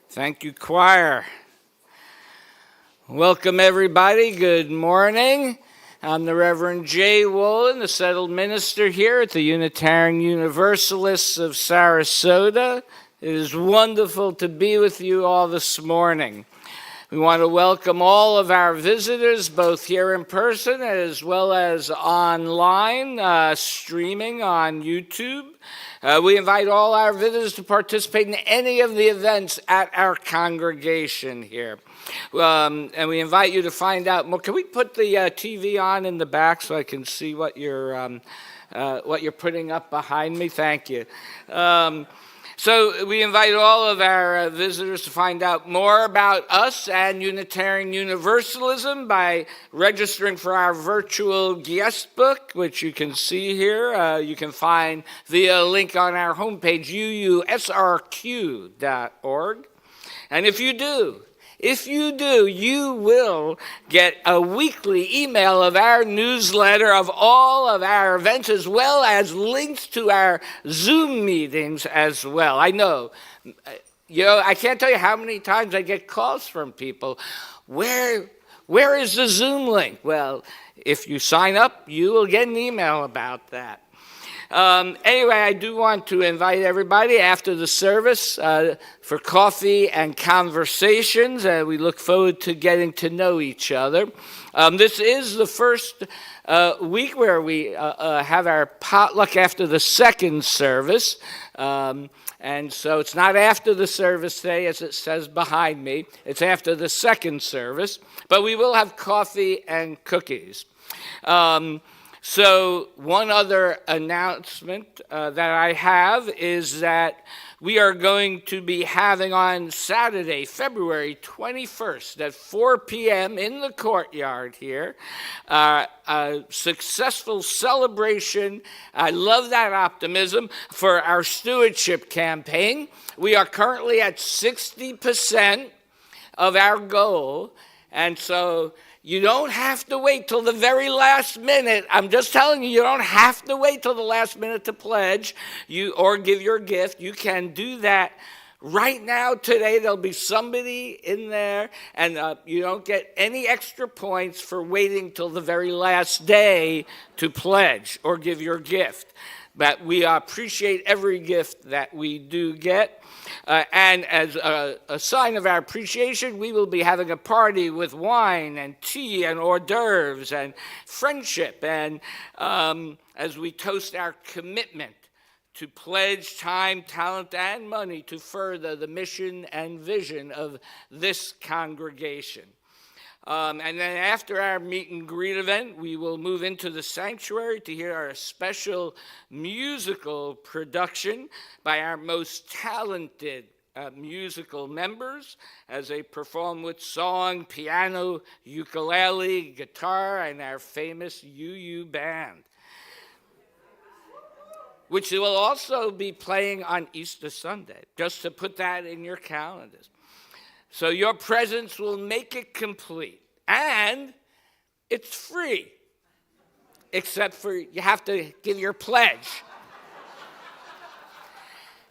Thank you, choir. Welcome, everybody. Good morning. I'm the Reverend J. Wolin, the settled minister here at the Unitarian Universalists of Sarasota. It is wonderful to be with you all this morning. We want to welcome all of our visitors, both here in person as well as online, streaming on YouTube. We invite all our visitors to participate in any of the events at our congregation here. And we invite you to find out more. Can we put the TV on in the back so I can see what you're putting up behind me? Thank you. So we invite all of our visitors to find out more about us and Unitarian Universalism by registering for our virtual guest book, which you can see here. You can find via a link on our homepage, uusrq.org. And if you do, you will get a weekly email of our newsletter of all of our events, as well as links to our Zoom meetings as well. I know, I can't tell you how many times I get calls from people. Where is the Zoom link? Well, if you sign up, you will get an email about that. Anyway, I do want to invite everybody after the service for coffee and conversations. We look forward to getting to know each other. This is the first week where we have our potluck after the second service. And so it's not after the service today, as it says behind me. It's after the second service. But we will have coffee and cookies. So one other announcement that I have is that we are going to be having on Saturday, February 21st at 4 p.m. in the courtyard here, a successful celebration. I love that optimism for our stewardship campaign. We are currently at 60% of our goal, and so you don't have to wait till the very last minute. I'm just telling you, you don't have to wait till the last minute to pledge or give your gift. You can do that right now, today. There'll be somebody in there, and you don't get any extra points for waiting till the very last day to pledge or give your gift. But we appreciate every gift that we do get. And as a sign of our appreciation, we will be having a party with wine and tea and hors d'oeuvres and friendship. And as we toast our commitment to pledge time, talent, and money to further the mission and vision of this congregation. And then after our meet and greet event, we will move into the sanctuary to hear our special musical production by our most talented musical members as they perform with song, piano, ukulele, guitar, and our famous UU band, which will also be playing on Easter Sunday, just to put that in your calendars. So your presence will make it complete, and it's free, except for you have to give your pledge.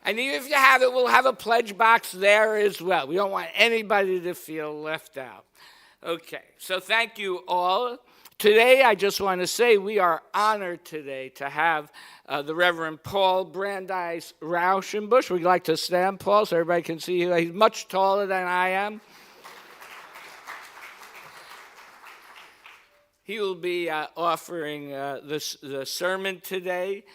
And even if you have it, we'll have a pledge box there as well. We don't want anybody to feel left out. Okay, so thank you all. Today, I just want to say we are honored today to have the Reverend Paul Brandeis Raushenbush. We'd like to stand, Paul, so everybody can see you. He's much taller than I am. He will be offering the sermon today.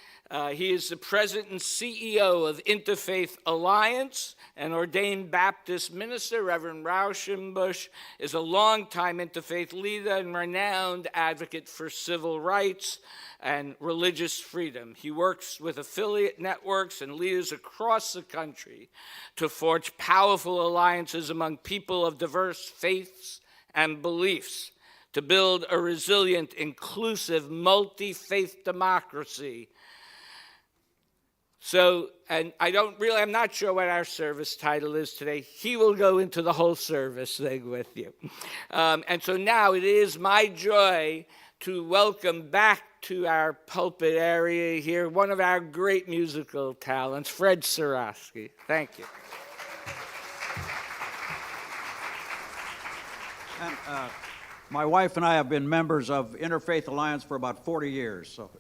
He is the president and CEO of Interfaith Alliance, an ordained Baptist minister. Reverend Raushenbush is a longtime interfaith leader and renowned advocate for civil rights and religious freedom. He works with affiliate networks and leaders across the country to forge powerful alliances among people of diverse faiths and beliefs to build a resilient, inclusive, multi-faith democracy. So, and I'm not sure what our service title is today. He will go into the whole service thing with you. And so now it is my joy to welcome back to our pulpit area here one of our great musical talents, Fred Sirasky. Thank you. And, my wife and I have been members of Interfaith Alliance for about 40 years. So.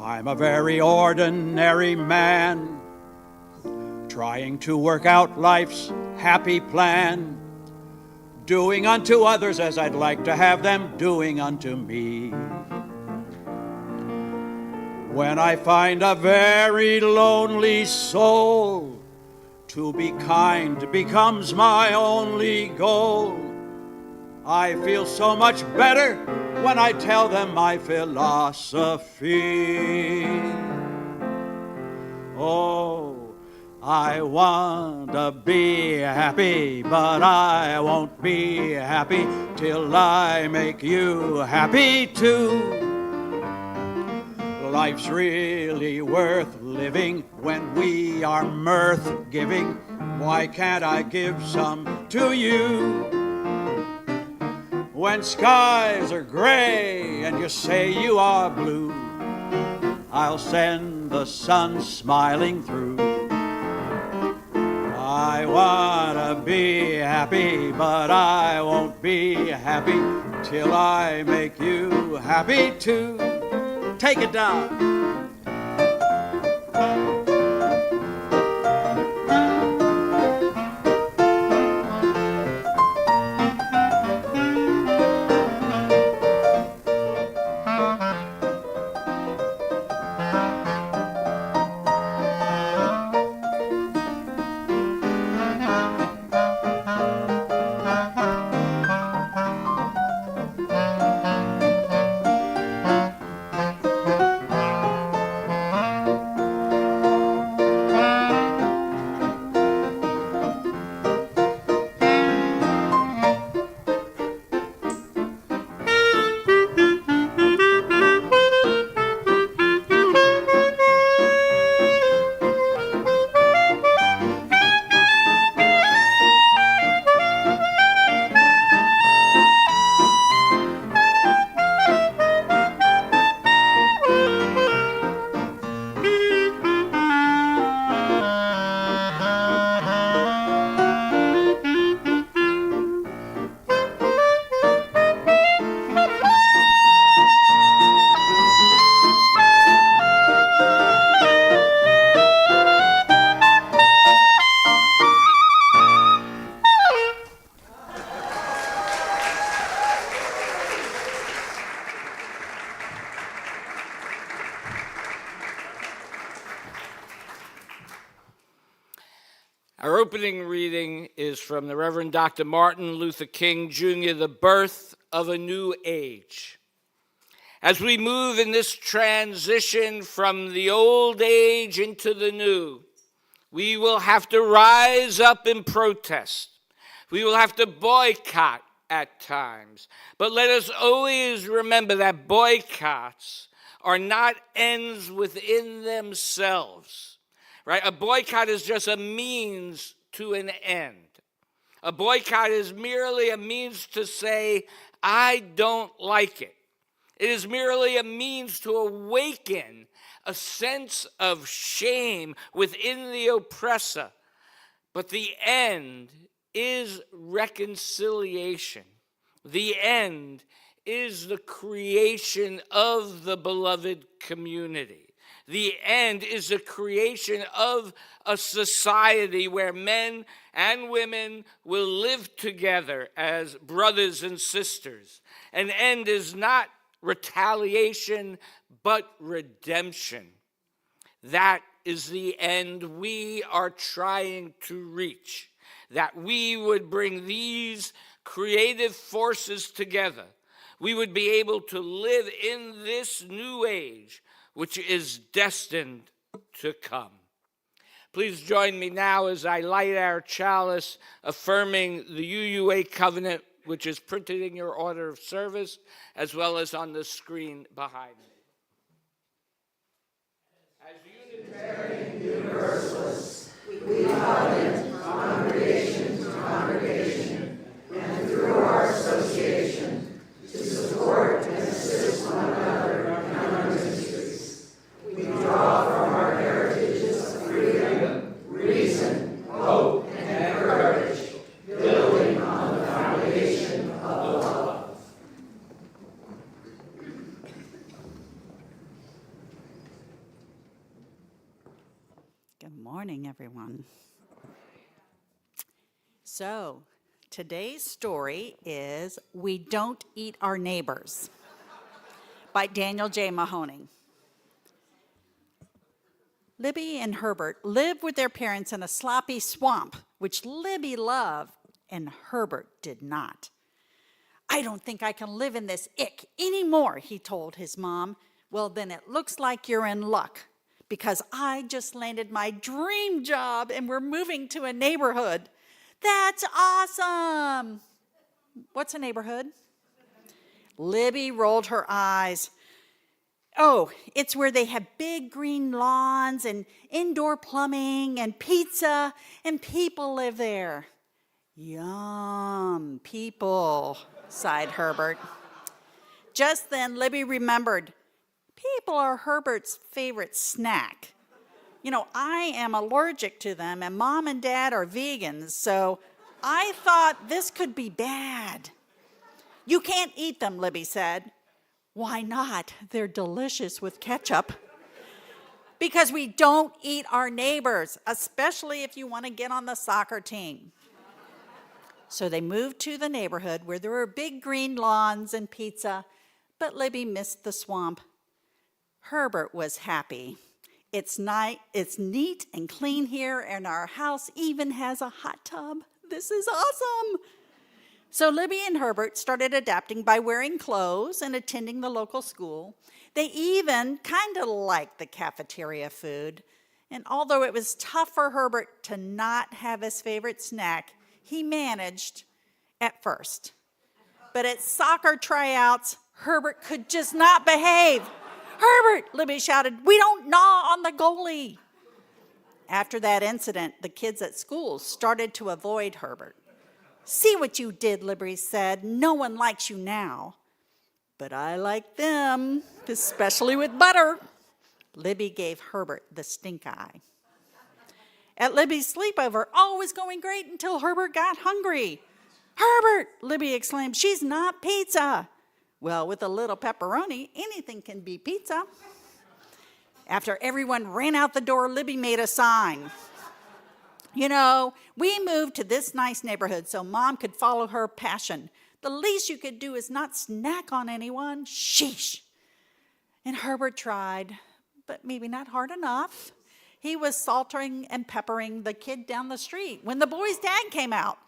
I'm a very ordinary man, trying to work out life's happy plan, doing unto others as I'd like to have them doing unto me. When I find a very lonely soul, to be kind becomes my only goal. I feel so much better when I tell them my philosophy. Oh, I want to be happy, but I won't be happy till I make you happy too. Life's really worth living when we are mirth giving. Why can't I give some to you? When skies are gray and you say you are blue, I'll send the sun smiling through. I wanna be happy, but I won't be happy till I make you happy too. Take it down. Our opening reading is from the Reverend Dr. Martin Luther King Jr., The Birth of a New Age. As we move in this transition from the old age into the new, we will have to rise up in protest. We will have to boycott at times. But let us always remember that boycotts are not ends within themselves. Right? A boycott is just a means to an end. A boycott is merely a means to say, I don't like it. It is merely a means to awaken a sense of shame within the oppressor. But the end is reconciliation. The end is the creation of the beloved community. The end is the creation of a society where men and women will live together as brothers and sisters. An end is not retaliation, but redemption. That is the end we are trying to reach, that we would bring these creative forces together. We would be able to live in this new age, which is destined to come. Please join me now as I light our chalice, affirming the UUA covenant, which is printed in your order of service, as well as on the screen behind me. As Unitarian Universalists, we covenant congregation to congregation, and through our association, to support and assist one another in our ministries. We draw from our heritages of freedom, reason, hope, and courage, building on the foundation of love. Good morning, everyone. So, today's story is We Don't Eat Our Neighbors by Daniel J. Mahoney. Libby and Herbert lived with their parents in a sloppy swamp, which Libby loved and Herbert did not. "I don't think I can live in this ick anymore," he told his mom. "Well, then it looks like you're in luck, because I just landed my dream job and we're moving to a neighborhood." "That's awesome." "What's a neighborhood?" Libby rolled her eyes. "Oh, it's where they have big green lawns and indoor plumbing and pizza and people live there." "Yum, people," sighed Herbert. Just then, Libby remembered, people are Herbert's favorite snack. I am allergic to them, and Mom and Dad are vegans, so I thought this could be bad. "You can't eat them," Libby said. "Why not? They're delicious with ketchup." "Because we don't eat our neighbors, especially if you want to get on the soccer team." So they moved to the neighborhood where there were big green lawns and pizza, but Libby missed the swamp. Herbert was happy. It's neat and clean here, and our house even has a hot tub. This is awesome." So Libby and Herbert started adapting by wearing clothes and attending the local school. They even kind of liked the cafeteria food. And although it was tough for Herbert to not have his favorite snack, he managed at first. But at soccer tryouts, Herbert could just not behave. "Herbert," Libby shouted, "we don't gnaw on the goalie." After that incident, the kids at school started to avoid Herbert. "See what you did," Libby said. "No one likes you now." "But I like them, especially with butter." Libby gave Herbert the stink eye. At Libby's sleepover, all was going great until Herbert got hungry. "Herbert," Libby exclaimed, "she's not pizza." "Well, with a little pepperoni, anything can be pizza." After everyone ran out the door, Libby made a sign. "We moved to this nice neighborhood so Mom could follow her passion. The least you could do is not snack on anyone. Sheesh." And Herbert tried, but maybe not hard enough. He was salting and peppering the kid down the street when the boy's dad came out.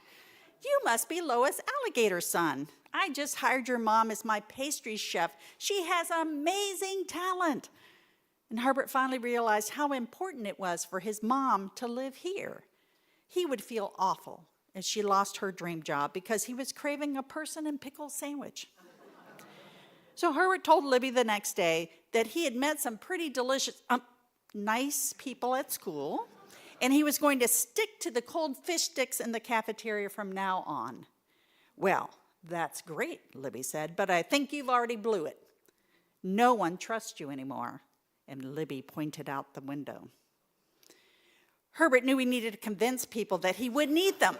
"You must be Lois Alligator's son. I just hired your mom as my pastry chef. She has amazing talent." And Herbert finally realized how important it was for his mom to live here. He would feel awful if she lost her dream job because he was craving a person and pickle sandwich. So Herbert told Libby the next day that he had met some pretty delicious, nice people at school, and he was going to stick to the cold fish sticks in the cafeteria from now on. "Well, that's great," Libby said, "but I think you've already blew it. No one trusts you anymore." And Libby pointed out the window. Herbert knew he needed to convince people that he wouldn't eat them.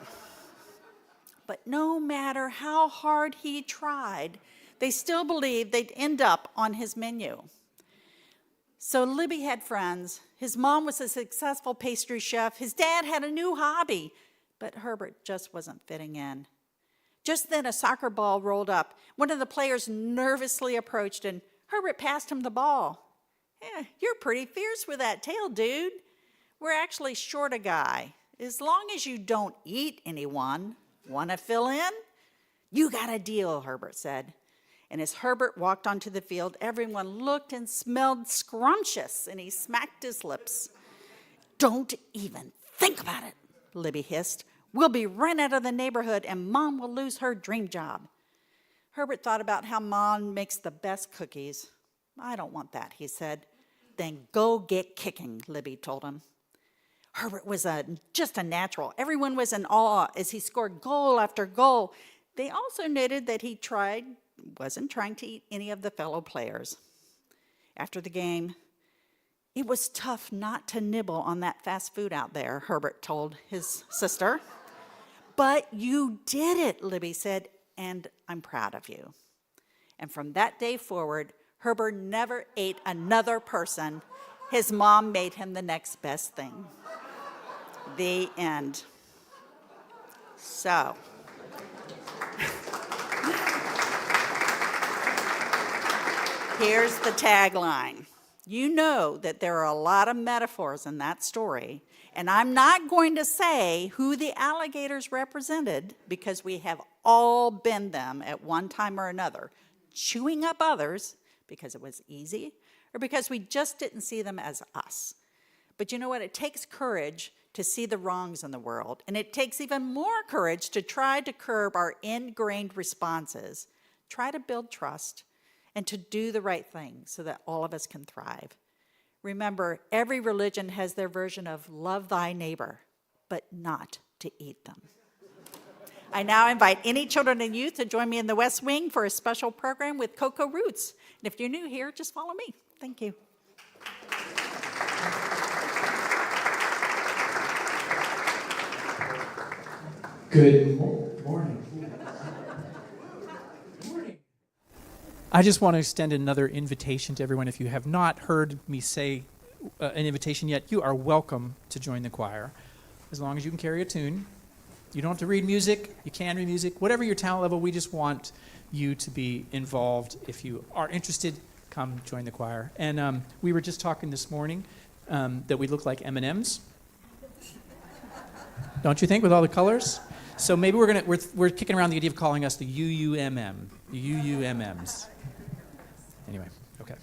But no matter how hard he tried, they still believed they'd end up on his menu. So Libby had friends. His mom was a successful pastry chef. His dad had a new hobby, but Herbert just wasn't fitting in. Just then a soccer ball rolled up. One of the players nervously approached, and Herbert passed him the ball. "You're pretty fierce with that tail, dude. We're actually short a guy. As long as you don't eat anyone, want to fill in?" "You got a deal," Herbert said. And as Herbert walked onto the field, everyone looked and smelled scrumptious, and he smacked his lips. "Don't even think about it," Libby hissed. "We'll be run out of the neighborhood, and Mom will lose her dream job." Herbert thought about how Mom makes the best cookies. "I don't want that," he said. "Then go get kicking," Libby told him. Herbert was just a natural. Everyone was in awe as he scored goal after goal. They also noted that he wasn't trying to eat any of the fellow players. After the game, "It was tough not to nibble on that fast food out there," Herbert told his sister. "But you did it," Libby said, "and I'm proud of you." And from that day forward, Herbert never ate another person. His mom made him the next best thing. The end. So, here's the tagline. You know that there are a lot of metaphors in that story, and I'm not going to say who the alligators represented because we have all been them at one time or another, chewing up others because it was easy or because we just didn't see them as us. But you know what? It takes courage to see the wrongs in the world, and it takes even more courage to try to curb our ingrained responses, try to build trust, and to do the right thing so that all of us can thrive. Remember, every religion has their version of love thy neighbor, but not to eat them. I now invite any children and youth to join me in the West Wing for a special program with Cocoa Roots. And if you're new here, just follow me. Thank you. Good morning. I just want to extend another invitation to everyone. If you have not heard me say an invitation yet, you are welcome to join the choir, as long as you can carry a tune. You don't have to read music. You can read music. Whatever your talent level, we just want you to be involved. If you are interested, come join the choir. And we were just talking this morning that we look like M&Ms. Don't you think, with all the colors? So maybe we're kicking around the idea of calling us the UUMM, the UUMMs. Anyway, okay.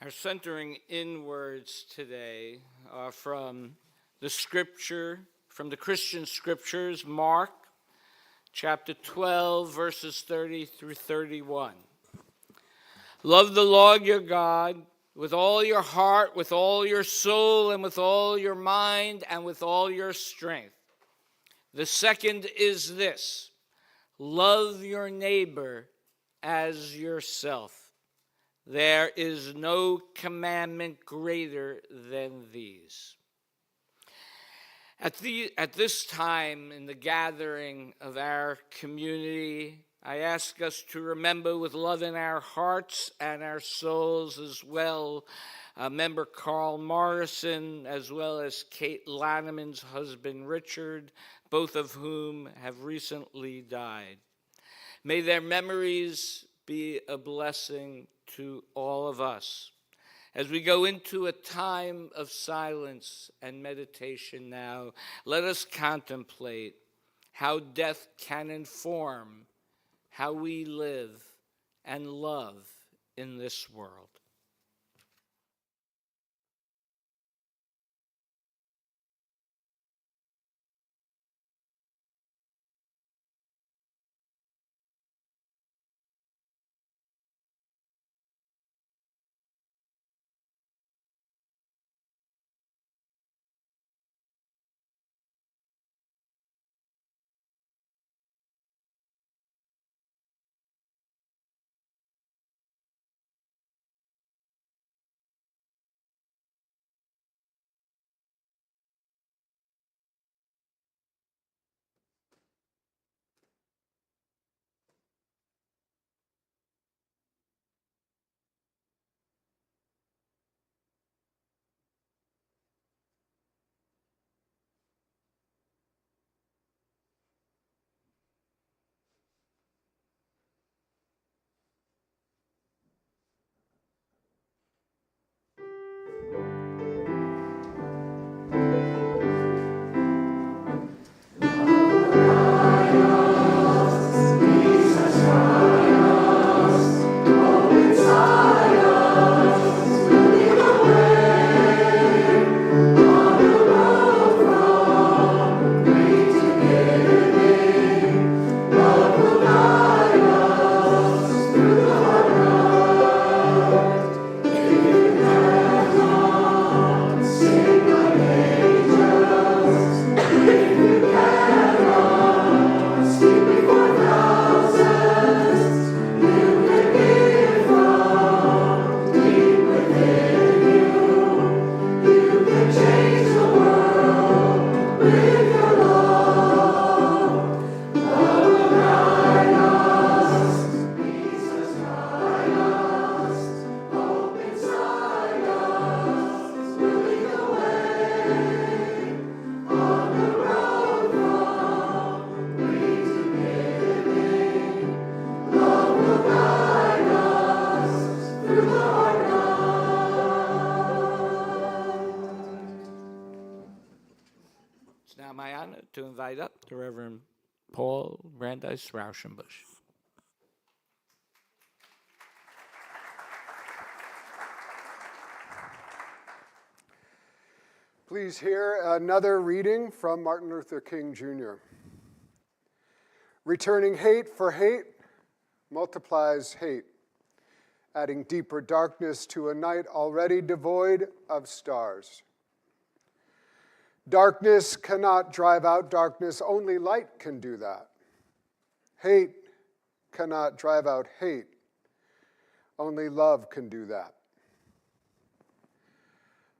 Our centering in words today are from the scripture, from the Christian scriptures, Mark chapter 12, verses 30 through 31. Love the Lord your God with all your heart, with all your soul, and with all your mind, and with all your strength. The second is this: love your neighbor as yourself. There is no commandment greater than these. At this time in the gathering of our community, I ask us to remember with love in our hearts and our souls as well, member Carl Morrison, as well as Kate Lanneman's husband Richard, both of whom have recently died. May their memories be a blessing to all of us. As we go into a time of silence and meditation now, let us contemplate how death can inform how we live and love in this world. Now my honor to invite up the Reverend Paul Brandeis Raushenbush. Please hear another reading from Martin Luther King Jr. Returning hate for hate multiplies hate, adding deeper darkness to a night already devoid of stars. Darkness cannot drive out darkness, only light can do that. Hate cannot drive out hate, only love can do that.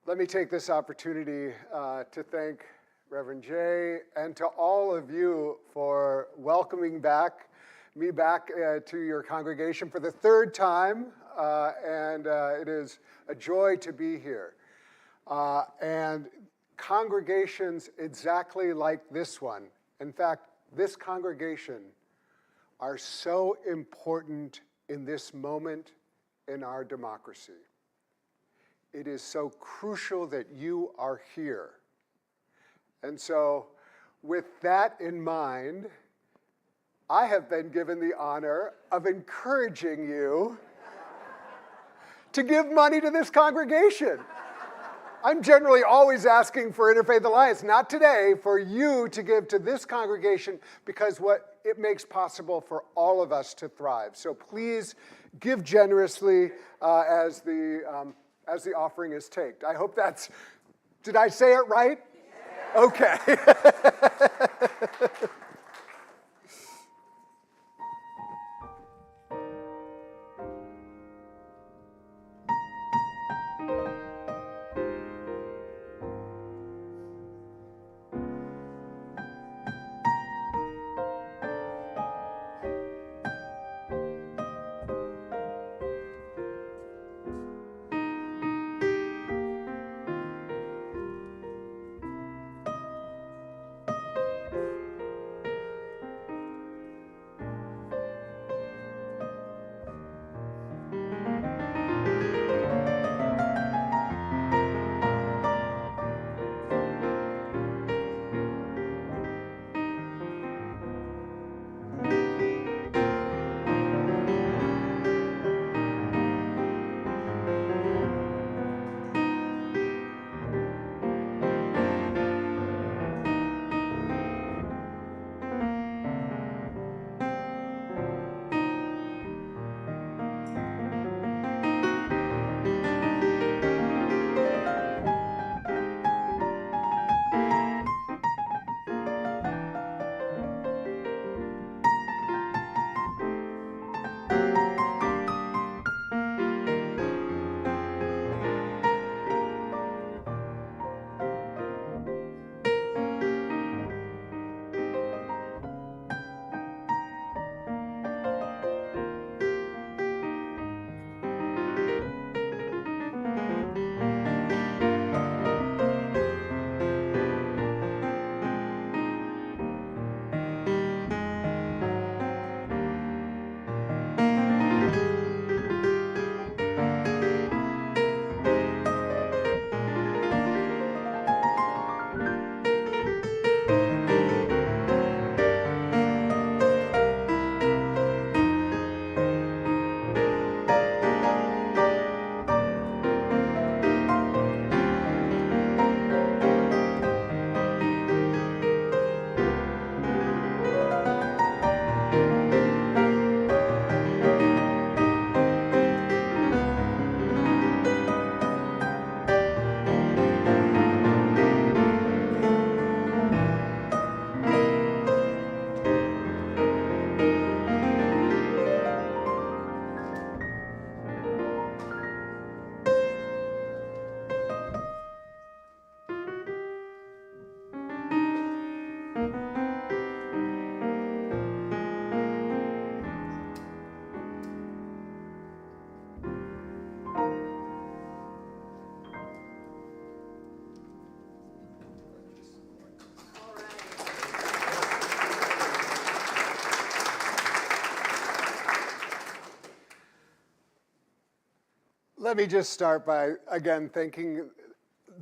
Let me take this opportunity to thank Reverend Jay and to all of you for welcoming me back to your congregation for the third time, and it is a joy to be here. And congregations exactly like this one, in fact, this congregation, are so important in this moment in our democracy. It is so crucial that you are here. And so, with that in mind, I have been given the honor of encouraging you to give money to this congregation. I'm generally always asking for Interfaith Alliance, not today, for you to give to this congregation because what it makes possible for all of us to thrive. So please give generously as the offering is taked. I hope that's, did I say it right? Okay. Let me just start by, again, thanking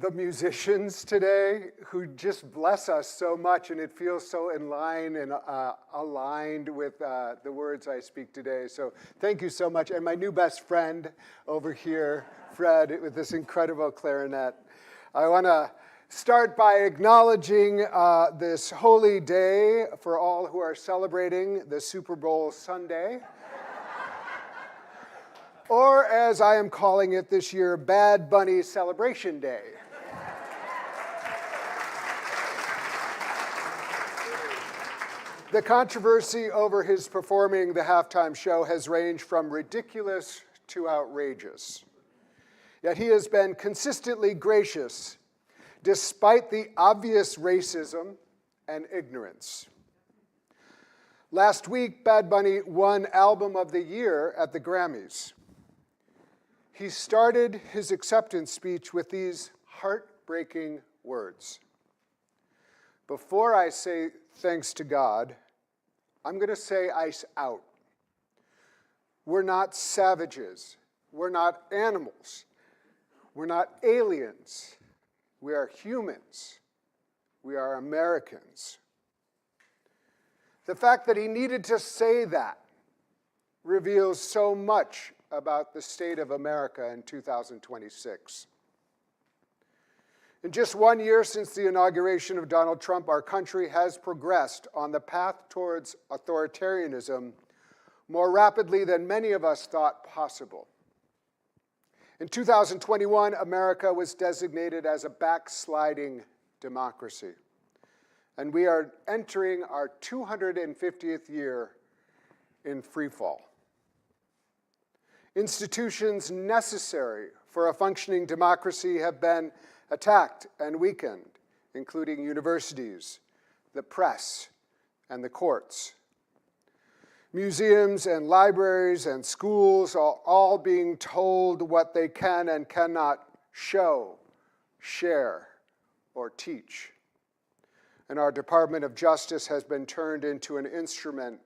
the musicians today who just bless us so much, and it feels so in line and aligned with the words I speak today. So thank you so much. And my new best friend over here, Fred, with this incredible clarinet. I want to start by acknowledging this holy day for all who are celebrating the Super Bowl Sunday. Or, as I am calling it this year, Bad Bunny Celebration Day. The controversy over his performing the halftime show has ranged from ridiculous to outrageous. Yet he has been consistently gracious, despite the obvious racism and ignorance. Last week, Bad Bunny won Album of the Year at the Grammys. He started his acceptance speech with these heartbreaking words. Before I say thanks to God, I'm going to say ice out. We're not savages. We're not animals. We're not aliens. We are humans. We are Americans. The fact that he needed to say that reveals so much about the state of America in 2026. In just 1 year since the inauguration of Donald Trump, our country has progressed on the path towards authoritarianism more rapidly than many of us thought possible. In 2021, America was designated as a backsliding democracy, and we are entering our 250th year in freefall. Institutions necessary for a functioning democracy have been attacked and weakened, including universities, the press, and the courts. Museums and libraries and schools are all being told what they can and cannot show, share, or teach. And our Department of Justice has been turned into an instrument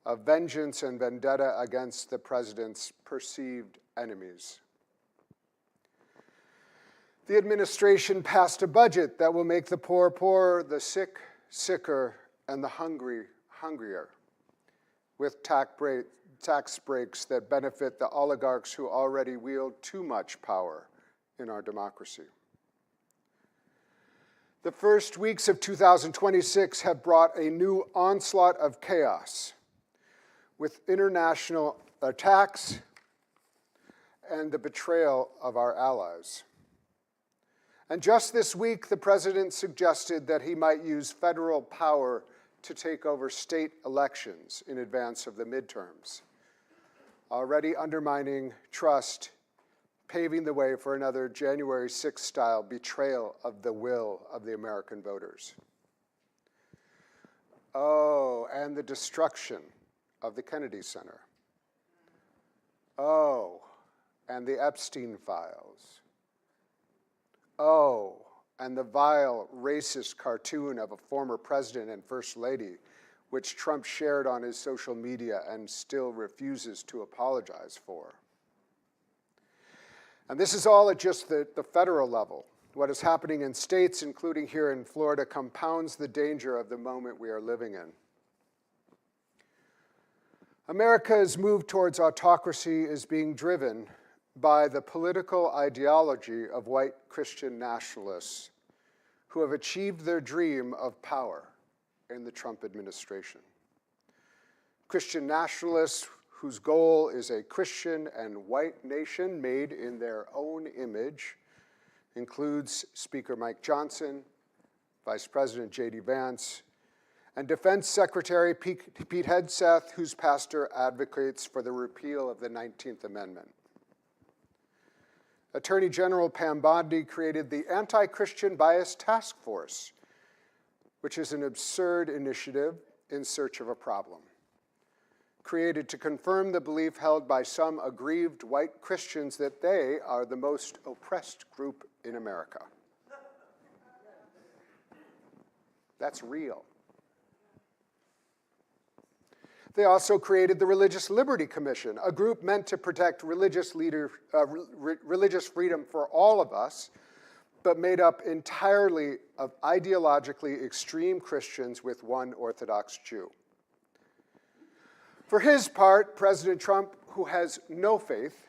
of vengeance and vendetta against the president's perceived enemies. The administration passed a budget that will make the poor poorer, the sick sicker, and the hungry hungrier, with tax breaks that benefit the oligarchs who already wield too much power in our democracy. The first weeks of 2026 have brought a new onslaught of chaos, with international attacks and the betrayal of our allies. And just this week, the president suggested that he might use federal power to take over state elections in advance of the midterms, already undermining trust, paving the way for another January 6th-style betrayal of the will of the American voters. Oh, and the destruction of the Kennedy Center. Oh, and the Epstein files. Oh, and the vile, racist cartoon of a former president and first lady, which Trump shared on his social media and still refuses to apologize for. And this is all at just the federal level. What is happening in states, including here in Florida, compounds the danger of the moment we are living in. America's move towards autocracy is being driven by the political ideology of white Christian nationalists who have achieved their dream of power in the Trump administration. Christian nationalists whose goal is a Christian and white nation made in their own image includes Speaker Mike Johnson, Vice President J.D. Vance, and Defense Secretary Pete Hegseth, whose pastor advocates for the repeal of the 19th Amendment. Attorney General Pam Bondi created the Anti-Christian Bias Task Force, which is an absurd initiative in search of a problem, created to confirm the belief held by some aggrieved white Christians that they are the most oppressed group in America. That's real. They also created the Religious Liberty Commission, a group meant to protect religious freedom for all of us, but made up entirely of ideologically extreme Christians with one Orthodox Jew. For his part, President Trump, who has no faith,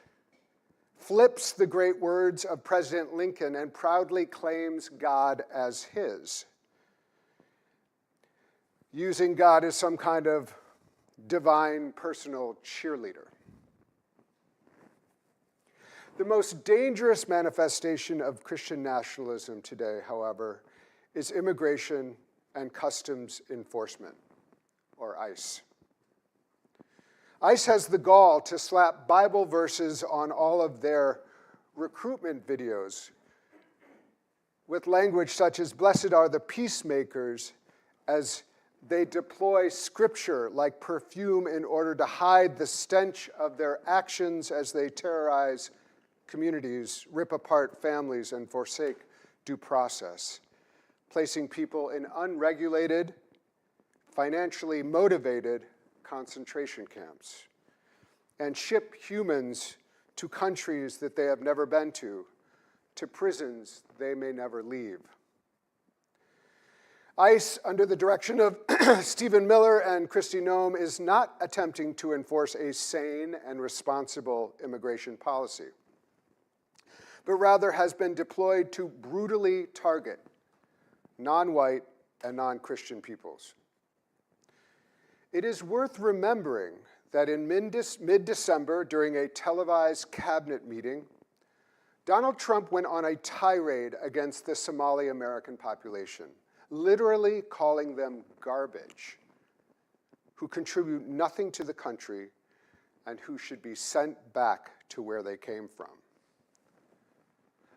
flips the great words of President Lincoln and proudly claims God as his, using God as some kind of divine personal cheerleader. The most dangerous manifestation of Christian nationalism today, however, is immigration and customs enforcement, or ICE. ICE has the gall to slap Bible verses on all of their recruitment videos with language such as, "Blessed are the peacemakers," as they deploy scripture like perfume in order to hide the stench of their actions as they terrorize communities, rip apart families, and forsake due process, placing people in unregulated, financially motivated concentration camps, and ship humans to countries that they have never been to prisons they may never leave. ICE, under the direction of Stephen Miller and Kristi Noem, is not attempting to enforce a sane and responsible immigration policy, but rather has been deployed to brutally target non-white and non-Christian peoples. It is worth remembering that in mid-December, during a televised cabinet meeting, Donald Trump went on a tirade against the Somali American population, literally calling them garbage, who contribute nothing to the country and who should be sent back to where they came from.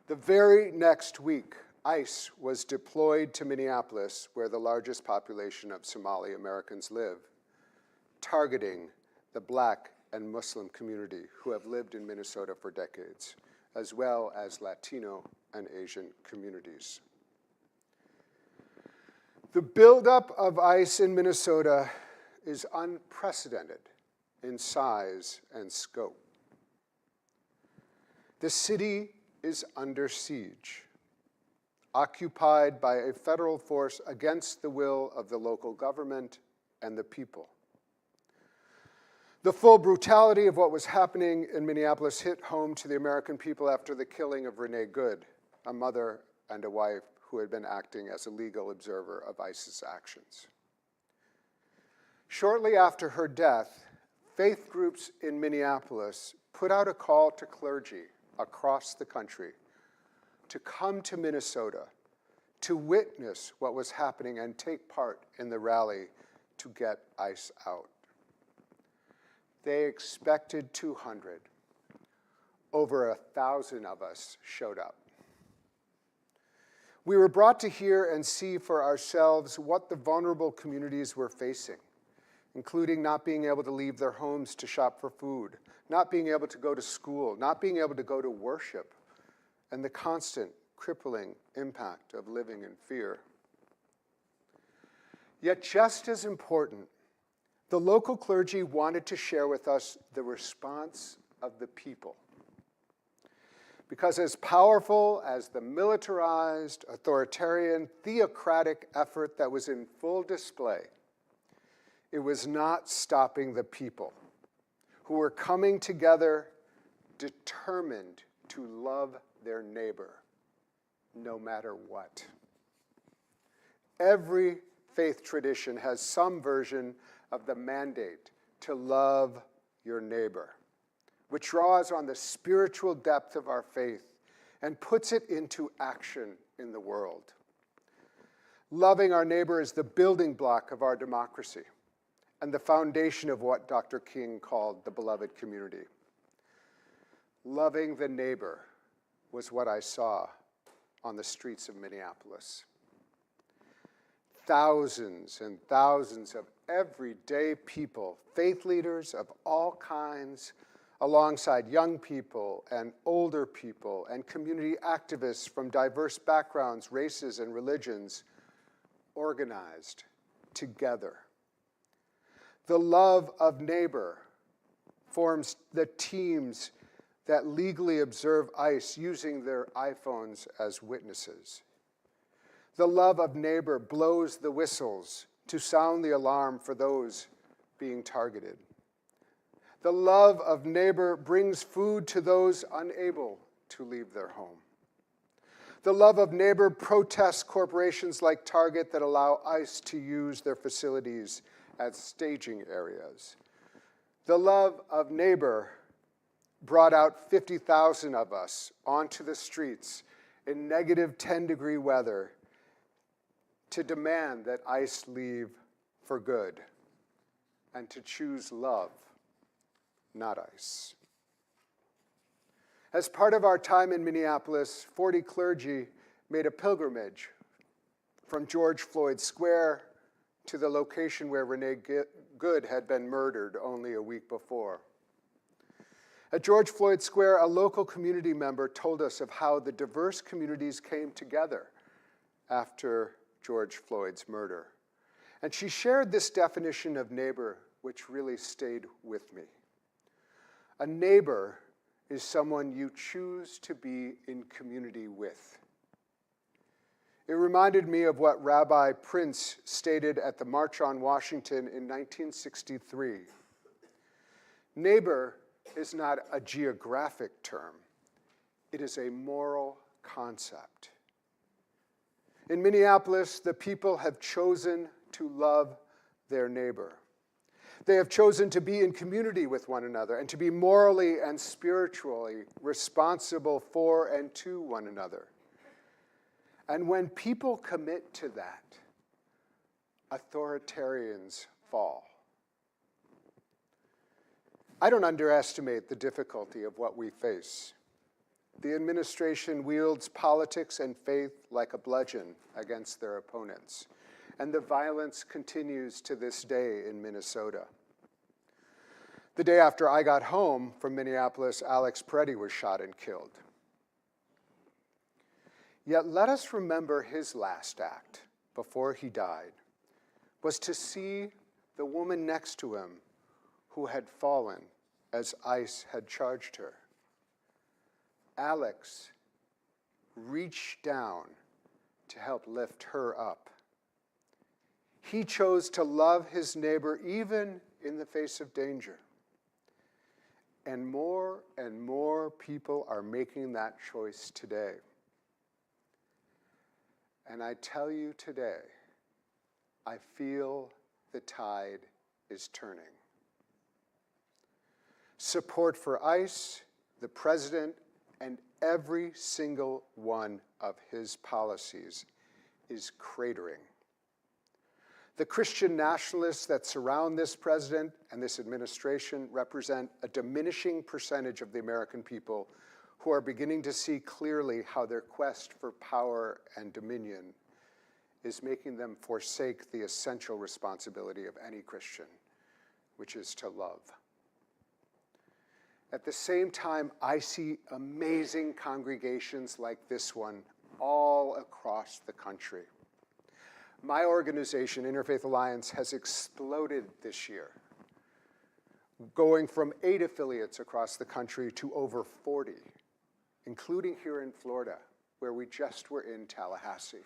The very next week, ICE was deployed to Minneapolis, where the largest population of Somali Americans live, targeting the Black and Muslim community who have lived in Minnesota for decades, as well as Latino and Asian communities. The buildup of ICE in Minnesota is unprecedented in size and scope. The city is under siege, occupied by a federal force against the will of the local government and the people. The full brutality of what was happening in Minneapolis hit home to the American people after the killing of Renee Good, a mother and a wife who had been acting as a legal observer of ICE's actions. Shortly after her death, faith groups in Minneapolis put out a call to clergy across the country to come to Minnesota to witness what was happening and take part in the rally to get ICE out. They expected 200. Over 1,000 of us showed up. We were brought to hear and see for ourselves what the vulnerable communities were facing, including not being able to leave their homes to shop for food, not being able to go to school, not being able to go to worship, and the constant crippling impact of living in fear. Yet just as important, the local clergy wanted to share with us the response of the people. Because as powerful as the militarized, authoritarian, theocratic effort that was in full display, it was not stopping the people who were coming together determined to love their neighbor, no matter what. Every faith tradition has some version of the mandate to love your neighbor, which draws on the spiritual depth of our faith and puts it into action in the world. Loving our neighbor is the building block of our democracy and the foundation of what Dr. King called the beloved community. Loving the neighbor was what I saw on the streets of Minneapolis. Thousands and thousands of everyday people, faith leaders of all kinds, alongside young people and older people and community activists from diverse backgrounds, races, and religions, organized together. The love of neighbor forms the teams that legally observe ICE using their iPhones as witnesses. The love of neighbor blows the whistles to sound the alarm for those being targeted. The love of neighbor brings food to those unable to leave their home. The love of neighbor protests corporations like Target that allow ICE to use their facilities as staging areas. The love of neighbor brought out 50,000 of us onto the streets in negative 10-degree weather to demand that ICE leave for good and to choose love, not ICE. As part of our time in Minneapolis, 40 clergy made a pilgrimage from George Floyd Square to the location where Renee Good had been murdered only a week before. At George Floyd Square, a local community member told us of how the diverse communities came together after George Floyd's murder. And she shared this definition of neighbor, which really stayed with me. A neighbor is someone you choose to be in community with. It reminded me of what Rabbi Prince stated at the March on Washington in 1963. Neighbor is not a geographic term. It is a moral concept. In Minneapolis, the people have chosen to love their neighbor. They have chosen to be in community with one another and to be morally and spiritually responsible for and to one another. And when people commit to that, authoritarians fall. I don't underestimate the difficulty of what we face. The administration wields politics and faith like a bludgeon against their opponents, and the violence continues to this day in Minnesota. The day after I got home from Minneapolis, Alex Peretti was shot and killed. Yet let us remember his last act before he died was to see the woman next to him who had fallen as ICE had charged her. Alex reached down to help lift her up. He chose to love his neighbor even in the face of danger. And more people are making that choice today. And I tell you today, I feel the tide is turning. Support for ICE, the president, and every single one of his policies is cratering. The Christian nationalists that surround this president and this administration represent a diminishing percentage of the American people who are beginning to see clearly how their quest for power and dominion is making them forsake the essential responsibility of any Christian, which is to love. At the same time, I see amazing congregations like this one all across the country. My organization, Interfaith Alliance, has exploded this year, going from 8 affiliates across the country to over 40, including here in Florida, where we just were in Tallahassee.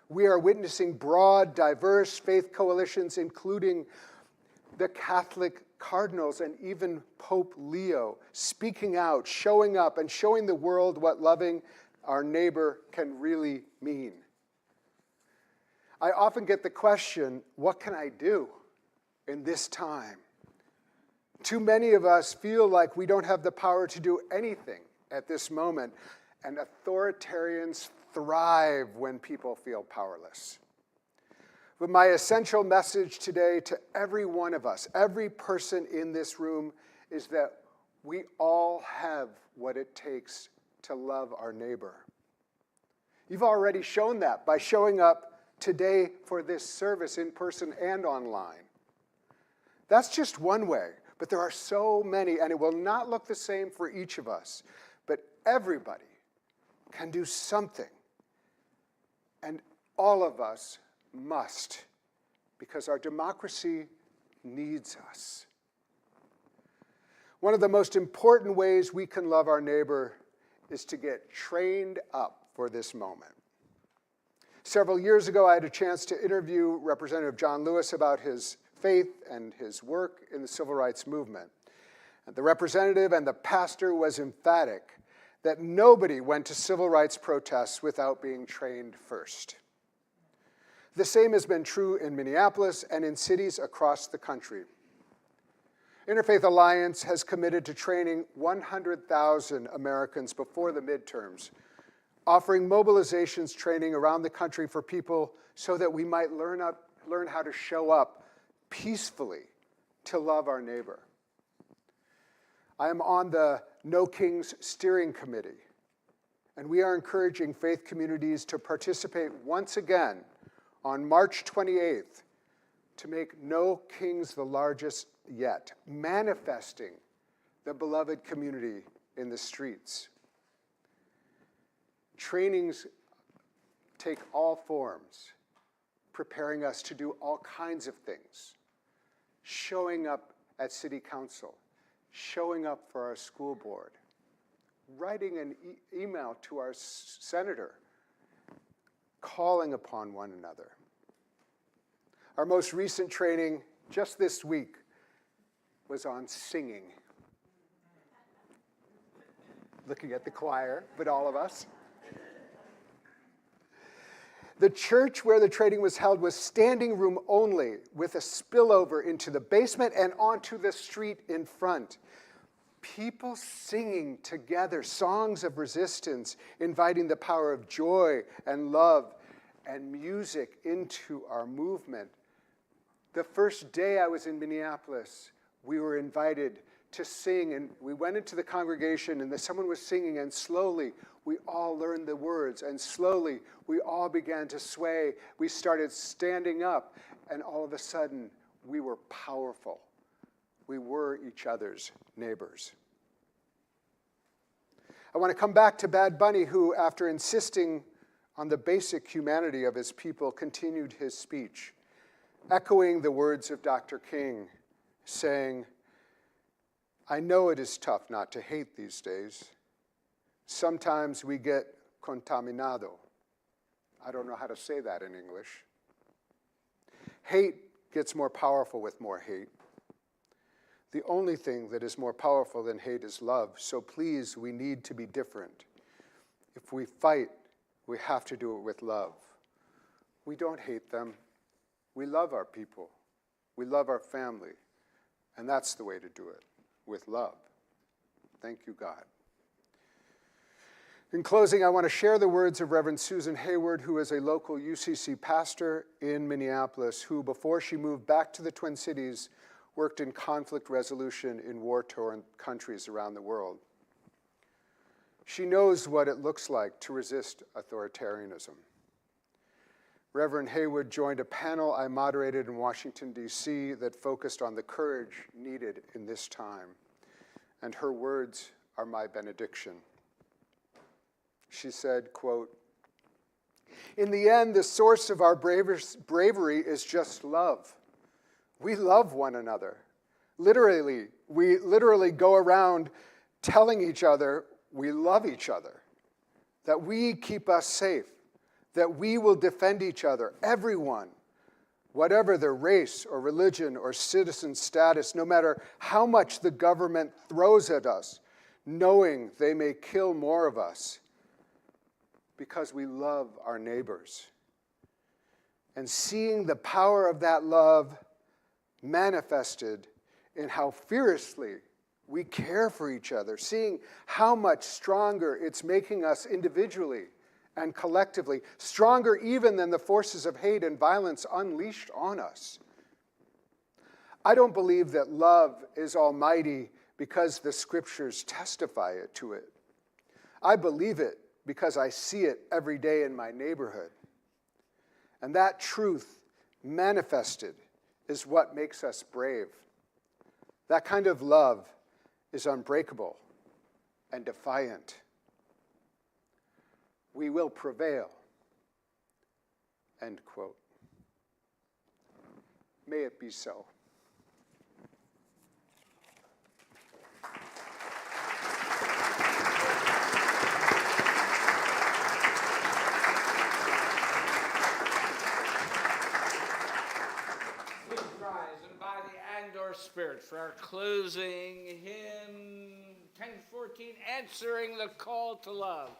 We are witnessing broad, diverse faith coalitions, including the Catholic cardinals and even Pope Leo, speaking out, showing up, and showing the world what loving our neighbor can really mean. I often get the question, what can I do in this time? Too many of us feel like we don't have the power to do anything at this moment, and authoritarians thrive when people feel powerless. But my essential message today to every one of us, every person in this room, is that we all have what it takes to love our neighbor. You've already shown that by showing up today for this service in person and online. That's just one way, but there are so many, and it will not look the same for each of us. But everybody can do something, and all of us must, because our democracy needs us. One of the most important ways we can love our neighbor is to get trained up for this moment. Several years ago, I had a chance to interview Representative John Lewis about his faith and his work in the civil rights movement. And the representative and the pastor was emphatic that nobody went to civil rights protests without being trained first. The same has been true in Minneapolis and in cities across the country. Interfaith Alliance has committed to training 100,000 Americans before the midterms, offering mobilizations training around the country for people so that we might learn how to show up peacefully to love our neighbor. I am on the No Kings Steering Committee, and we are encouraging faith communities to participate once again on March 28th to make No Kings the largest yet, manifesting the beloved community in the streets. Trainings take all forms, preparing us to do all kinds of things. Showing up at city council, showing up for our school board, writing an email to our senator, calling upon one another. Our most recent training just this week was on singing. Looking at the choir, but all of us. The church where the training was held was standing room only, with a spillover into the basement and onto the street in front. People singing together songs of resistance, inviting the power of joy and love and music into our movement. The first day I was in Minneapolis, we were invited to sing, and we went into the congregation, and someone was singing, and slowly we all learned the words, and slowly we all began to sway. We started standing up, and all of a sudden we were powerful. We were each other's neighbors. I want to come back to Bad Bunny, who, after insisting on the basic humanity of his people, continued his speech, echoing the words of Dr. King, saying, "I know it is tough not to hate these days. Sometimes we get contaminado." I don't know how to say that in English. Hate gets more powerful with more hate. The only thing that is more powerful than hate is love, so please, we need to be different. If we fight, we have to do it with love. We don't hate them. We love our people. We love our family. And that's the way to do it, with love. Thank you, God. In closing, I want to share the words of Reverend Susan Hayward, who is a local UCC pastor in Minneapolis, who, before she moved back to the Twin Cities, worked in conflict resolution in war-torn countries around the world. She knows what it looks like to resist authoritarianism. Reverend Hayward joined a panel I moderated in Washington, D.C. that focused on the courage needed in this time, and her words are my benediction. She said, quote, "In the end, the source of our bravery is just love. We love one another. We literally go around telling each other we love each other, that we keep us safe, that we will defend each other, everyone, whatever their race or religion or citizen status, no matter how much the government throws at us, knowing they may kill more of us, because we love our neighbors. And seeing the power of that love manifested in how fiercely we care for each other, seeing how much stronger it's making us individually and collectively, stronger even than the forces of hate and violence unleashed on us. I don't believe that love is almighty because the scriptures testify to it. I believe it because I see it every day in my neighborhood. And that truth manifested is what makes us brave. That kind of love is unbreakable and defiant. We will prevail." End quote. May it be so. Please rise in body and/or spirit for our closing hymn 1014, Answering the Call to Love.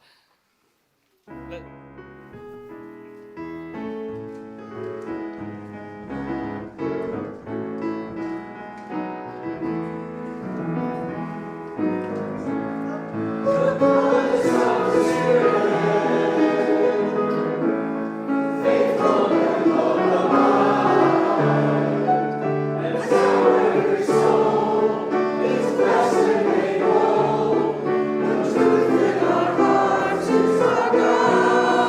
Our hearts is our God.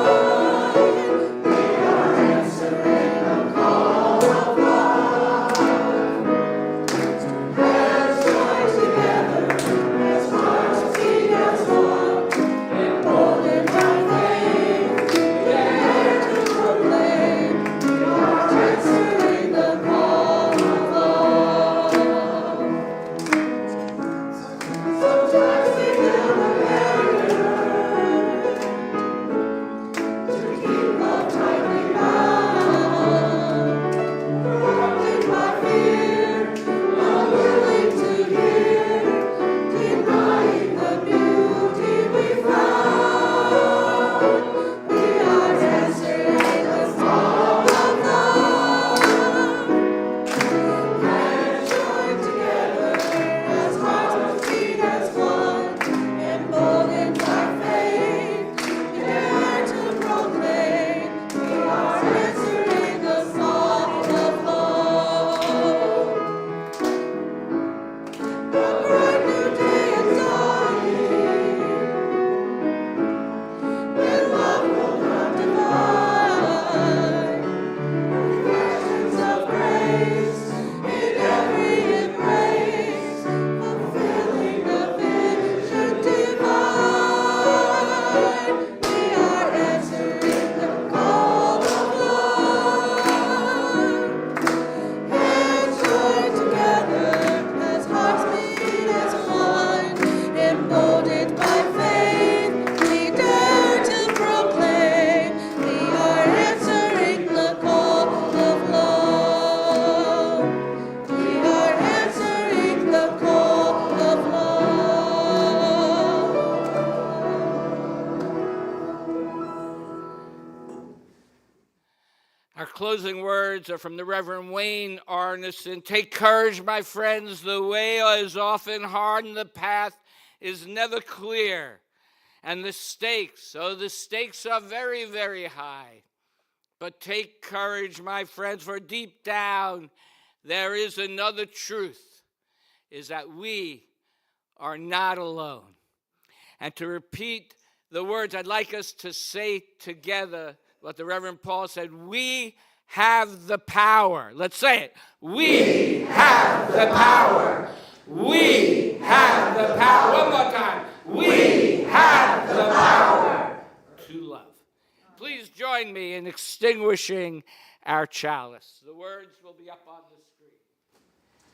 closing words are from the Reverend Wayne Arneson. Take courage, my friends. The way is often hard and the path is never clear. And the stakes are very, very high. But take courage, my friends, for deep down there is another truth, is that we are not alone. And to repeat the words, I'd like us to say together what the Reverend Paul said, we have the power. Let's say it. We have the power. We have the power. One more time. We have the power to love. Please join me in extinguishing our chalice. The words will be up on the screen.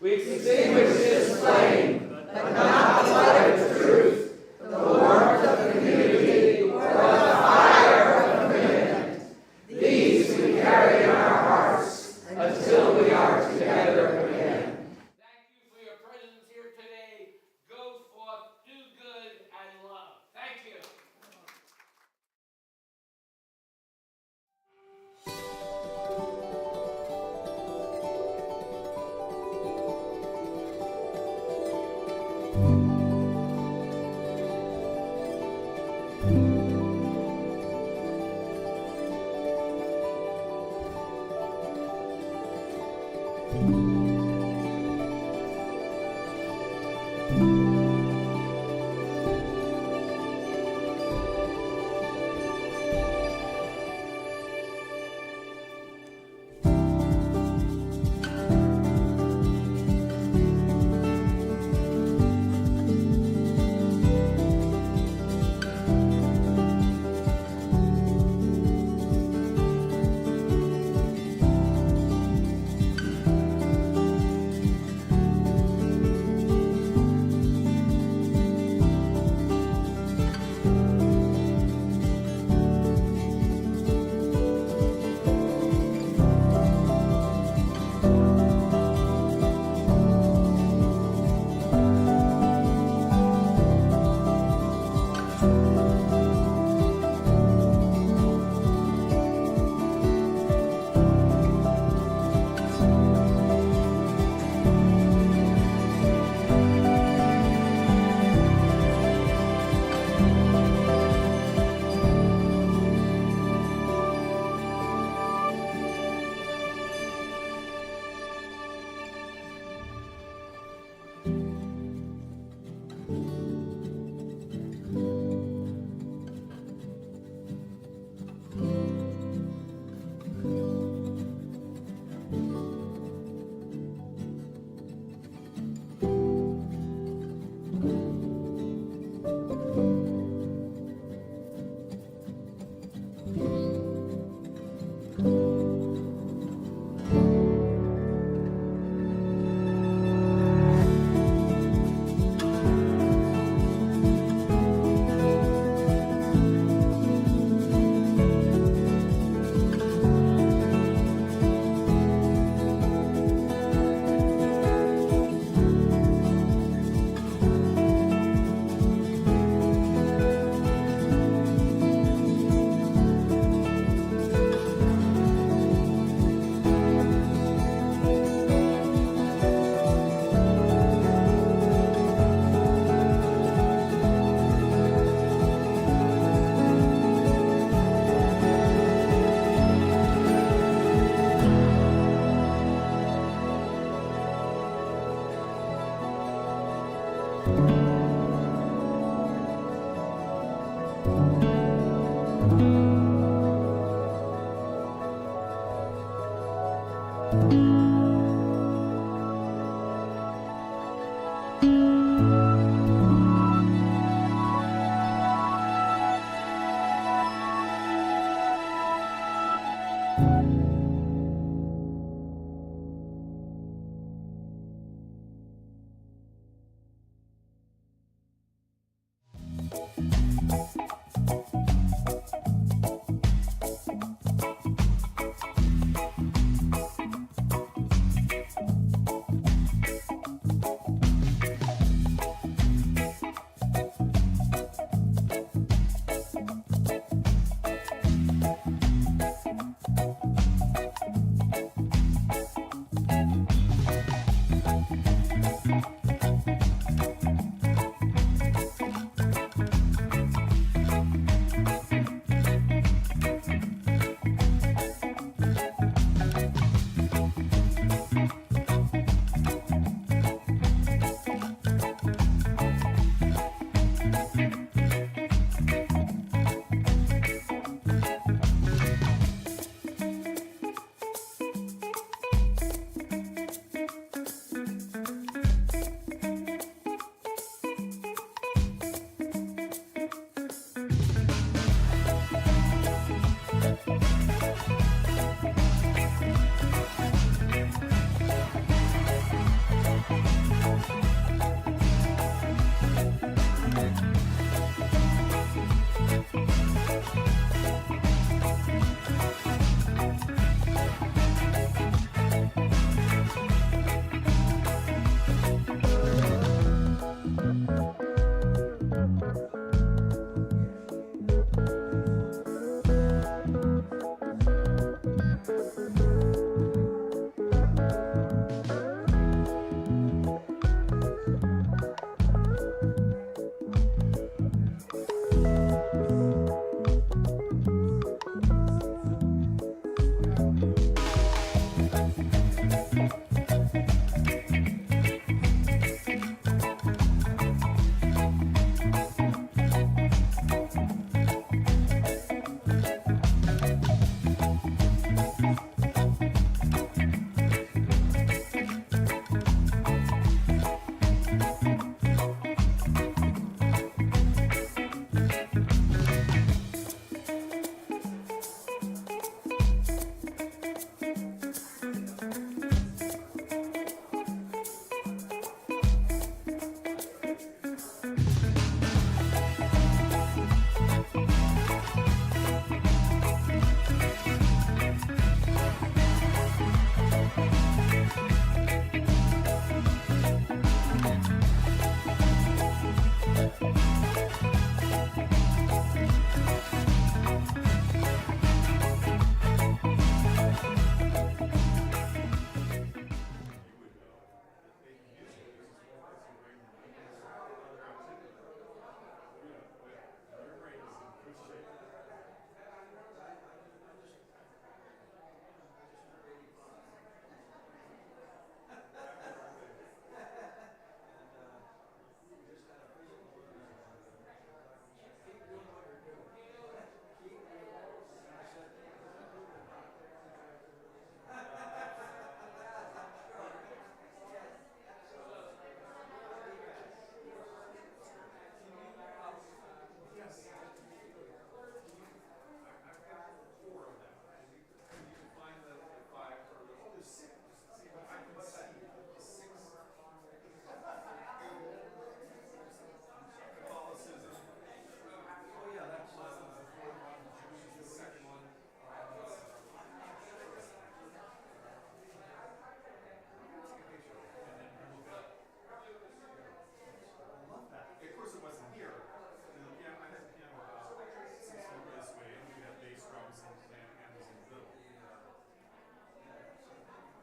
We extinguish this flame, but not the light of truth, the warmth of the community, or the fire of commitment. These we carry in our hearts until we are together again. Thank you for your presence here today. Go forth, do good, and love. Thank you.